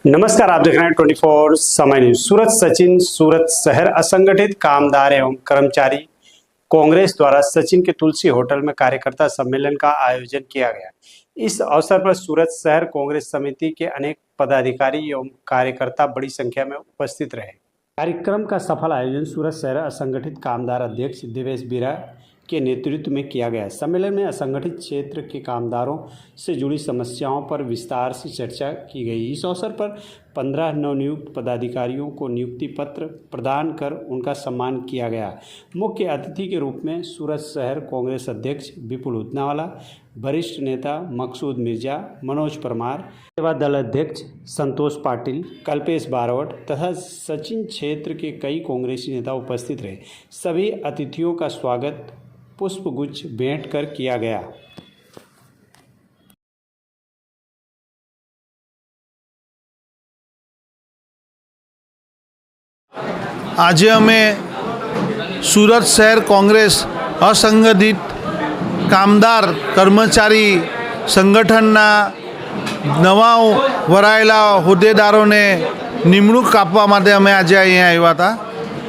नमस्कार, आप देख रहे हैं 24 समय न्यूज। सूरत सचिन सूरत शहर असंगठित कामदार एवं कर्मचारी कांग्रेस द्वारा सचिन के तुलसी होटल में कार्यकर्ता सम्मेलन का आयोजन किया गया। इस अवसर पर सूरत शहर कांग्रेस समिति के अनेक पदाधिकारी एवं कार्यकर्ता बड़ी संख्या में उपस्थित रहे। कार्यक्रम का सफल आयोजन सूरत शहर असंगठित कामदार अध्यक्ष दिवेश बीरा के नेतृत्व में किया गया। सम्मेलन में असंगठित क्षेत्र के कामदारों से जुड़ी समस्याओं पर विस्तार से चर्चा की गई। इस अवसर पर 15 नवनियुक्त पदाधिकारियों को नियुक्ति पत्र प्रदान कर उनका सम्मान किया गया। मुख्य अतिथि के रूप में सूरत शहर कांग्रेस अध्यक्ष विपुल उदनावाला, वरिष्ठ नेता मकसूद मिर्जा, मनोज परमार, सेवा दल अध्यक्ष संतोष पाटिल, कल्पेश बारोट तथा सचिन क्षेत्र के कई कांग्रेसी नेता उपस्थित रहे। सभी अतिथियों का स्वागत पुष्पगुच्छ भेंट कर किया गया। आज अमे सूरत शहर कांग्रेस असंगठित कामदार कर्मचारी संगठनना नवा वरायेला होद्देदारोने निमणूक आपवा माटे अमे आज अहींया आव्या हता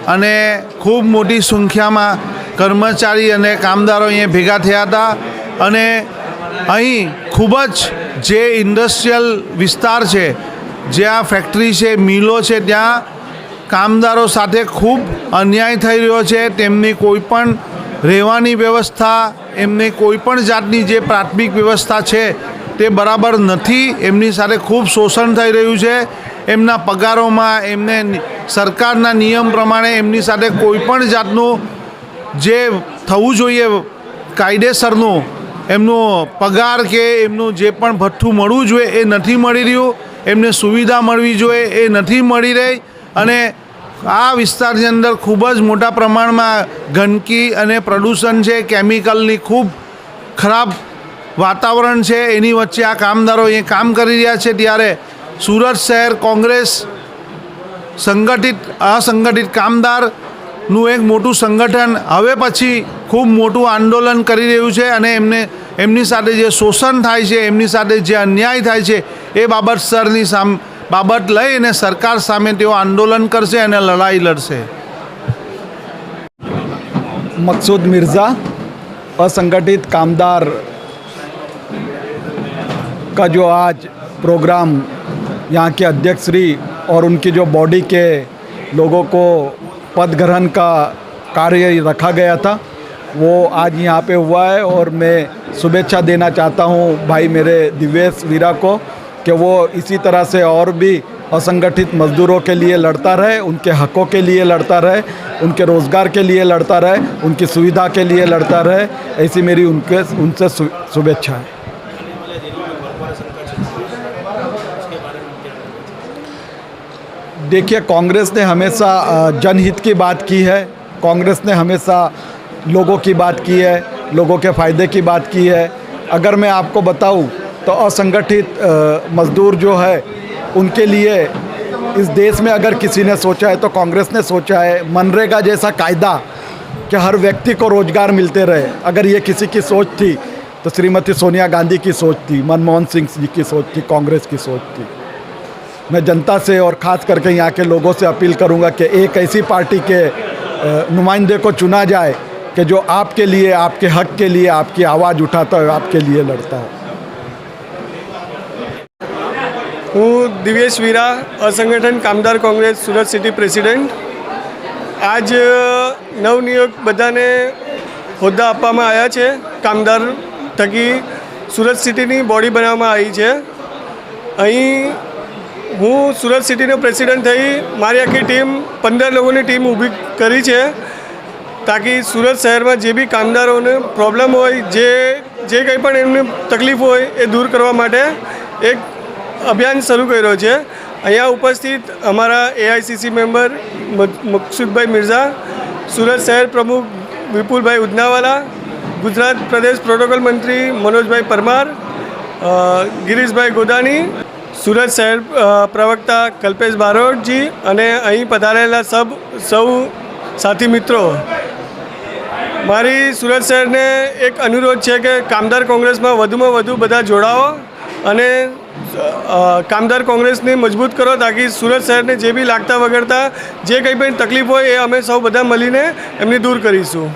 अने खूब मोटी संख्यामां कर्मचारी अने कामदारो अहीं भेगा थया हता अने अहीं खूब ज जे इंडस्ट्रियल विस्तार छे, ज्यां फैक्टरी छे, मिलो छे, त्यां कामदारो साथे खूब अन्याय थई रह्यो छे। तेमनी कोईपण रहेवानी व्यवस्था, एमनी कोईपण जातनी जे प्राथमिक व्यवस्था छे ते बराबर नथी। एमनी साथे खूब शोषण थई रह्युं छे। एमना पगारोमां एमने सरकारना नियम प्रमाणे एमनी साथे कोईपण जातनुं जे थवुं जोईए कायदेसरनुं एमनो पगार के एमनुं जे पण भथ्थुं मळवुं जोईए ए नथी मळी रह्युं। एमने सुविधा मळवी जोईए ए नथी मळी रही अने आ विस्तारनी अंदर खूब ज मोटा प्रमाणमां गंदकी अने प्रदूषण छे, केमिकलनी खूब खराब वातावरण छे। एनी वच्चे आ कामदारो अहीं काम करी रह्या छे त्यारे सूरत शहर कांग्रेस संगठित असंगठित कामदारનું एक मोटું संगठन हवे पछी खूब मोटું आंदोलन करी रह्युं छे अने एमनी साथे जे शोषण थाय छे, एमनी साथे जे अन्याय थाय छे ए बाबत सरनी बाबत लईने सरकार सामे तेओ आंदोलन करशे अने लड़ाई लड़शे। मकसूद मिर्जा असंगठित कामदार का जो आज प्रोग्राम यहाँ के अध्यक्ष श्री और उनकी जो बॉडी के लोगों को पद ग्रहण का कार्य रखा गया था, वो आज यहाँ पे हुआ है। और मैं शुभेच्छा देना चाहता हूँ भाई मेरे दिवेश वीरा को कि वो इसी तरह से और भी असंगठित मजदूरों के लिए लड़ता रहे, उनके हकों के लिए लड़ता रहे, उनके रोज़गार के लिए लड़ता रहे, उनकी सुविधा के लिए लड़ता रहे। ऐसी मेरी उनसे शुभेच्छा है। देखिए, कांग्रेस ने हमेशा जनहित की बात की है, कांग्रेस ने हमेशा लोगों की बात की है, लोगों के फ़ायदे की बात की है। अगर मैं आपको बताऊं तो असंगठित मजदूर जो है उनके लिए इस देश में अगर किसी ने सोचा है तो कांग्रेस ने सोचा है। मनरेगा जैसा कायदा कि हर व्यक्ति को रोज़गार मिलते रहे, अगर ये किसी की सोच थी तो श्रीमती सोनिया गांधी की सोच थी, मनमोहन सिंह जी की सोच थी, कांग्रेस की सोच थी। मैं जनता से और ख़ास करके यहाँ के लोगों से अपील करूँगा कि एक ऐसी पार्टी के नुमाइंदे को चुना जाए कि जो आपके लिए, आपके हक के लिए आपकी आवाज़ उठाता है, आपके लिए लड़ता है। हूँ दिवेश वीरा, असंगठन कामदार कांग्रेस सूरत सिटी प्रेसिडेंट। आज नवनियुक्त बधाने होद्दा आपवामां आव्या छे। कामदार थकी सूरत सिटीनी बॉडी बनाववामां आई छे। अहीं हूँ सूरत सिटीनो प्रेसिडेंट थई मारी आखी टीम 15 लोगोनी टीम ऊभी करी छे ताकि सूरत शहर में जे भी कामदारों ने प्रॉब्लम होय, जे कंई पण एमने तकलीफ होय ए दूर करवा माटे एक अभियान शुरू कर्यो छे। अहींया उपस्थित अमारा एआईसीसी मेम्बर मकसूदभाई मिर्जा, सूरत शहर प्रमुख विपुलभाई उदनावाला, गुजरात प्रदेश प्रोटोकॉल मंत्री मनोजभाई परमार, गिरीशभाई गोदानी, सूरत शहर प्रवक्ता कल्पेश बारोट जी अने अहीं पधारेला सौ साथी मित्रों। मारी सूरत शहर ने एक अनुरोध है कि कामदार कांग्रेस में वधुमां वधु बधा जोड़ाओ અને કામદાર કોંગ્રેસને મજબૂત કરો તાકી સુરત શહેરને જે બી લાગતા વગરતા જે કંઈ પણ તકલીફ હોય એ અમે સૌ બધા મળીને એમની દૂર કરીશું.